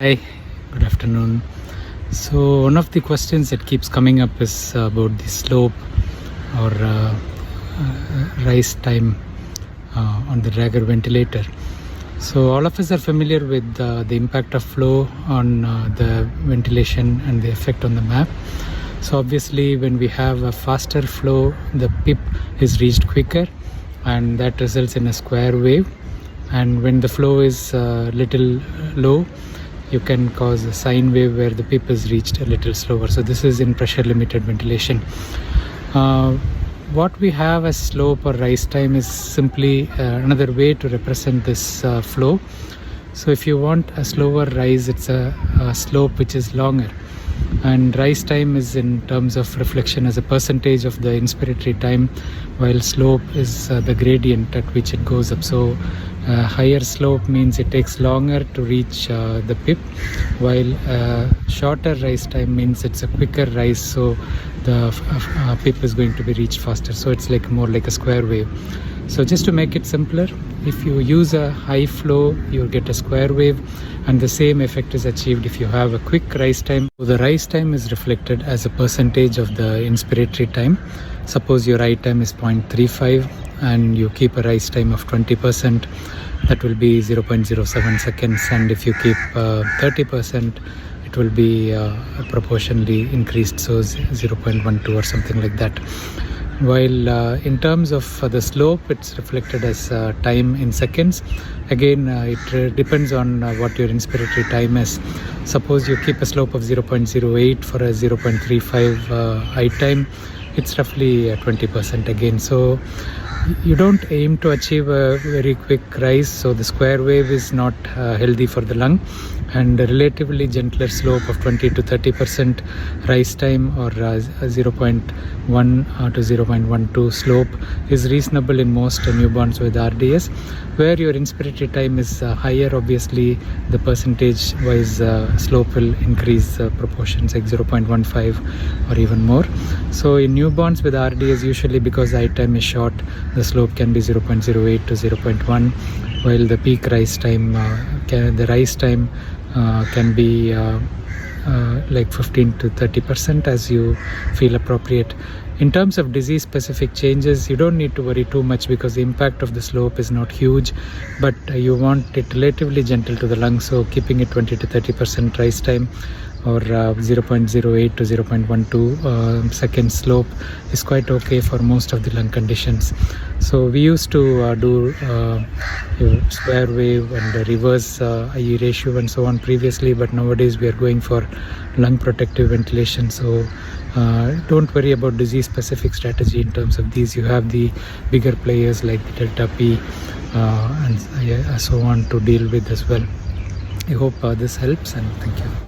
Hi, good afternoon. So one of the questions that keeps coming up is about the slope or rise time on the dragger ventilator. So all of us are familiar with the impact of flow on the ventilation and the effect on the map. So obviously when we have a faster flow, the PIP is reached quicker and that results in a square wave. And when the flow is little low, you can cause a sine wave where the PIP is reached a little slower. So this is in pressure limited ventilation. What we have as slope or rise time is simply another way to represent this flow. So if you want a slower rise, it's a slope which is longer, and rise time is in terms of reflection as a percentage of the inspiratory time, while slope is the gradient at which it goes up. So higher slope means it takes longer to reach the PIP, while shorter rise time means it's a quicker rise, so the PIP is going to be reached faster. So it's like more like a square wave. So just to make it simpler, if you use a high flow, you get a square wave, and the same effect is achieved if you have a quick rise time. So the rise time is reflected as a percentage of the inspiratory time. Suppose your rise time is 0.35 and you keep a rise time of 20%, that will be 0.07 seconds, and if you keep 30%, it will be proportionally increased, so 0.12 or something like that. While in terms of the slope, it's reflected as time in seconds. Again, it depends on what your inspiratory time is. Suppose you keep a slope of 0.08 for a 0.35 high time, it's roughly 20% again. So you don't aim to achieve a very quick rise, so the square wave is not healthy for the lung, and a relatively gentler slope of 20 to 30% rise time or 0.1 to 0.12 slope is reasonable in most newborns with RDS. Where your inspiratory time is higher, obviously the percentage wise slope will increase proportions like 0.15 or even more. So in newborns with RDS, usually because eye time is short, the slope can be 0.08 to 0.1, while the peak rise time, the rise time can be like 15 to 30% as you feel appropriate. In terms of disease specific changes, you don't need to worry too much because the impact of the slope is not huge, but you want it relatively gentle to the lung, so keeping it 20 to 30% rise time or 0.08 to 0.12 second slope is quite okay for most of the lung conditions. So we used to do square wave and reverse IE ratio and so on previously, but nowadays we are going for lung protective ventilation. So don't worry about disease specific strategy in terms of these. You have the bigger players like the Delta P and so on to deal with as well. I hope this helps, and thank you.